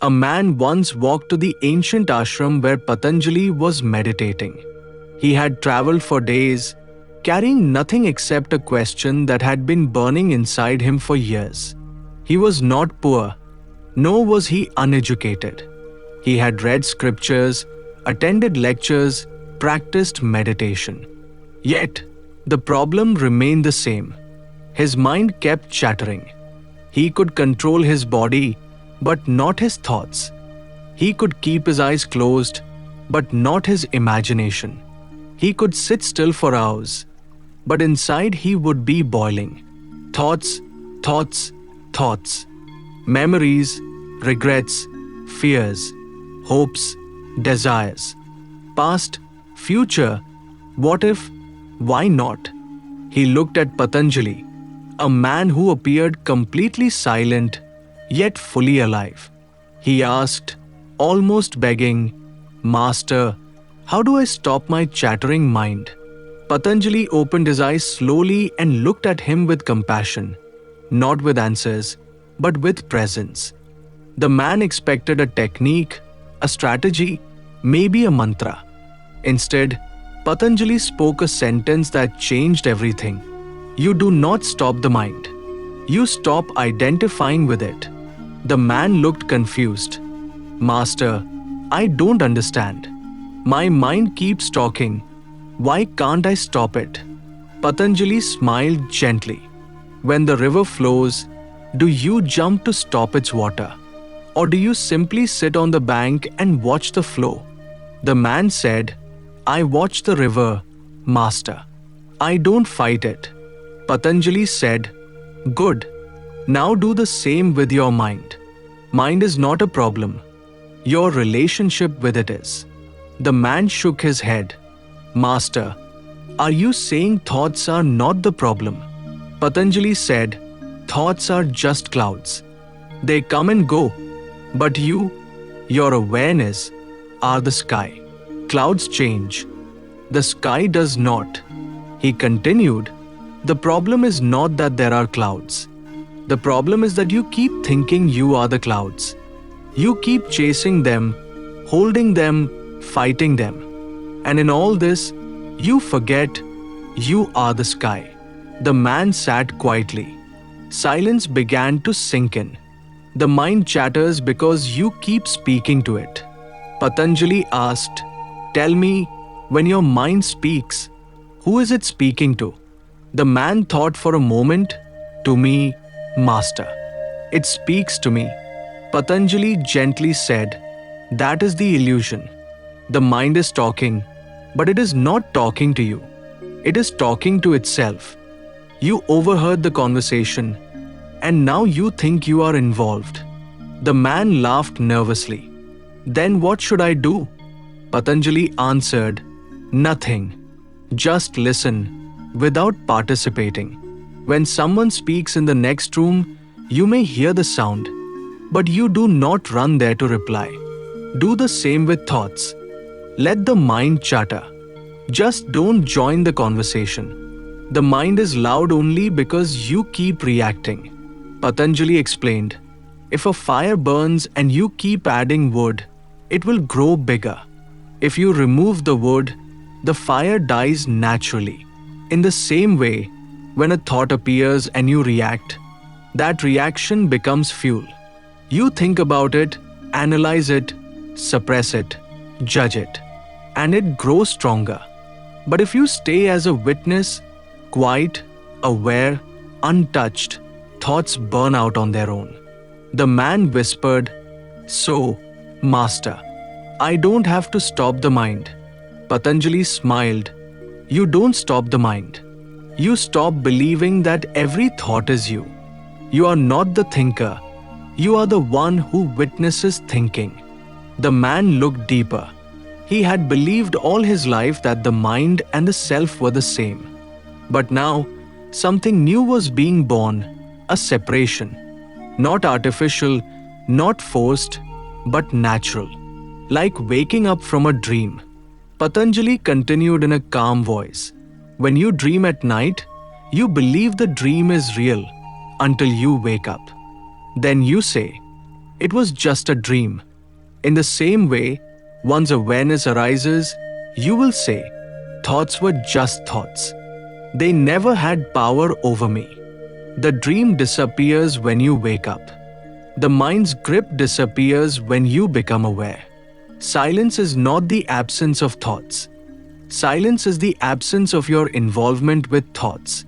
A man once walked to the ancient ashram where Patanjali was meditating. He had traveled for days, carrying nothing except a question that had been burning inside him for years. He was not poor, nor was he uneducated. He had read scriptures, attended lectures, practiced meditation. Yet, the problem remained the same. His mind kept chattering. He could control his body, but not his thoughts. He could keep his eyes closed, but not his imagination. He could sit still for hours, but inside he would be boiling. Thoughts, thoughts, thoughts. Memories, regrets, fears, hopes, desires. Past, future, what if, why not? He looked at Patanjali, a man who appeared completely silent yet fully alive. He asked, almost begging, "Master, how do I stop my chattering mind?" Patanjali opened his eyes slowly and looked at him with compassion, not with answers, but with presence. The man expected a technique, a strategy, maybe a mantra. Instead, Patanjali spoke a sentence that changed everything. You do not stop the mind. You stop identifying with it. The man looked confused. "Master, I don't understand. My mind keeps talking. Why can't I stop it?" Patanjali smiled gently. When the river flows, do you jump to stop its water? Or do you simply sit on the bank and watch the flow? The man said, "I watch the river, Master. I don't fight it." Patanjali said, "Good. Now do the same with your mind. Mind is not a problem. Your relationship with it is." The man shook his head. "Master, are you saying thoughts are not the problem?" Patanjali said, "Thoughts are just clouds. They come and go. But you, your awareness, are the sky. Clouds change. The sky does not." He continued, "The problem is not that there are clouds. The problem is that you keep thinking you are the clouds. You keep chasing them, holding them, fighting them. And in all this, you forget you are the sky." The man sat quietly. Silence began to sink in. The mind chatters because you keep speaking to it. Patanjali asked, "Tell me, when your mind speaks, who is it speaking to?" The man thought for a moment. "To me, Master. It speaks to me." Patanjali gently said, "That is the illusion. The mind is talking, but it is not talking to you. It is talking to itself. You overheard the conversation, and now you think you are involved." The man laughed nervously. "Then what should I do?" Patanjali answered, "Nothing. Just listen, without participating. When someone speaks in the next room, you may hear the sound, but you do not run there to reply. Do the same with thoughts. Let the mind chatter. Just don't join the conversation. The mind is loud only because you keep reacting." Patanjali explained, "If a fire burns and you keep adding wood, it will grow bigger. If you remove the wood, the fire dies naturally. In the same way, when a thought appears and you react, that reaction becomes fuel. You think about it, analyze it, suppress it, judge it, and it grows stronger. But if you stay as a witness, quiet, aware, untouched, thoughts burn out on their own." The man whispered, "So, Master, I don't have to stop the mind." Patanjali smiled. "You don't stop the mind. You stop believing that every thought is you. You are not the thinker. You are the one who witnesses thinking." The man looked deeper. He had believed all his life that the mind and the self were the same. But now, something new was being born, a separation. Not artificial, not forced, but natural. Like waking up from a dream. Patanjali continued in a calm voice. "When you dream at night, you believe the dream is real until you wake up. Then you say, It was just a dream. In the same way, once awareness arises, you will say, thoughts were just thoughts. They never had power over me. The dream disappears when you wake up. The mind's grip disappears when you become aware. Silence is not the absence of thoughts. Silence is the absence of your involvement with thoughts.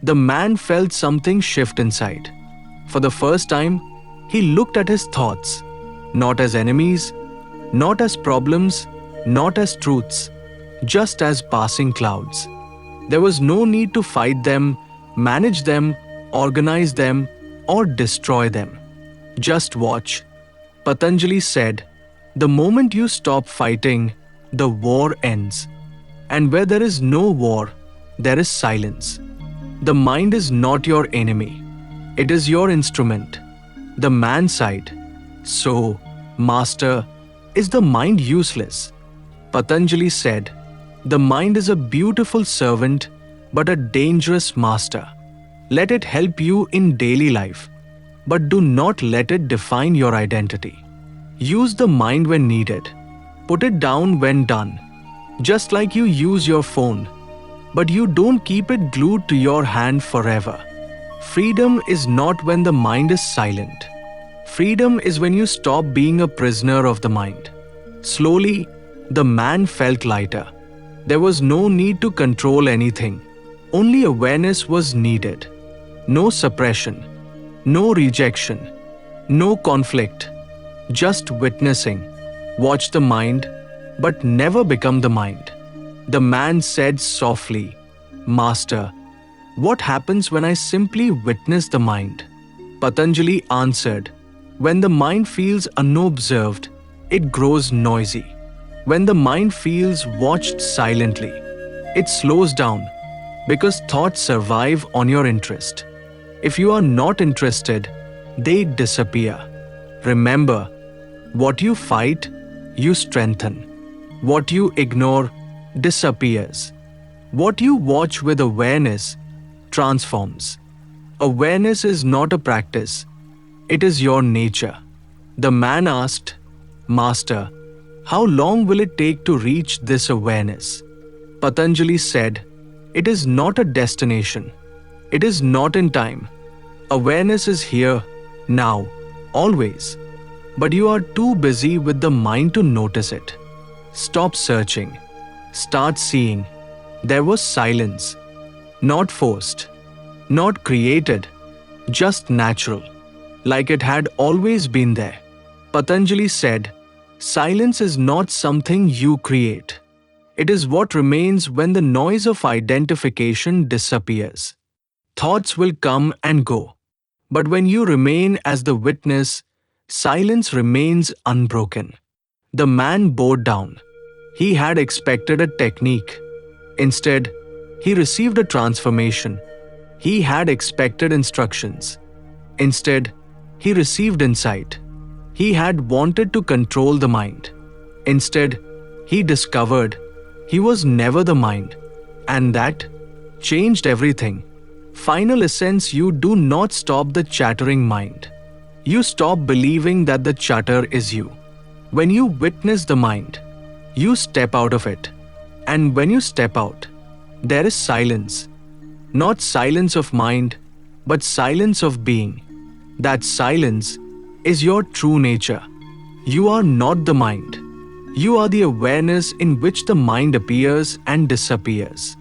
The man felt something shift inside. For the first time, he looked at his thoughts, not as enemies, not as problems, not as truths, just as passing clouds. There was no need to fight them, manage them, organize them, or destroy them. Just watch. Patanjali said, the moment you stop fighting, the war ends. And where there is no war, there is silence. The mind is not your enemy. It is your instrument, the man side. So, Master, is the mind useless? Patanjali said, the mind is a beautiful servant, but a dangerous master. Let it help you in daily life, but do not let it define your identity. Use the mind when needed. Put it down when done. Just like you use your phone, but you don't keep it glued to your hand forever. Freedom is not when the mind is silent. Freedom is when you stop being a prisoner of the mind. Slowly, the man felt lighter. There was no need to control anything. Only awareness was needed. No suppression, no rejection, no conflict. Just witnessing. Watch the mind, but never become the mind. The man said softly, Master, what happens when I simply witness the mind? Patanjali answered, when the mind feels unobserved, it grows noisy. When the mind feels watched silently, it slows down because thoughts survive on your interest. If you are not interested, they disappear. Remember, what you fight, you strengthen. What you ignore disappears. What you watch with awareness transforms. Awareness is not a practice. It is your nature. The man asked, Master, how long will it take to reach this awareness? Patanjali said, it is not a destination. It is not in time. Awareness is here, now, always. But you are too busy with the mind to notice it. Stop searching. Start seeing. There was silence. Not forced. Not created. Just natural. Like it had always been there. Patanjali said, silence is not something you create. It is what remains when the noise of identification disappears. Thoughts will come and go. But when you remain as the witness, silence remains unbroken. The man bowed down. He had expected a technique. Instead, he received a transformation. He had expected instructions. Instead, he received insight. He had wanted to control the mind. Instead, he discovered he was never the mind. And that changed everything. Final essence, you do not stop the chattering mind. You stop believing that the chatter is you. When you witness the mind, you step out of it. And when you step out, there is silence. Not silence of mind, but silence of being. That silence is your true nature. You are not the mind. You are the awareness in which the mind appears and disappears.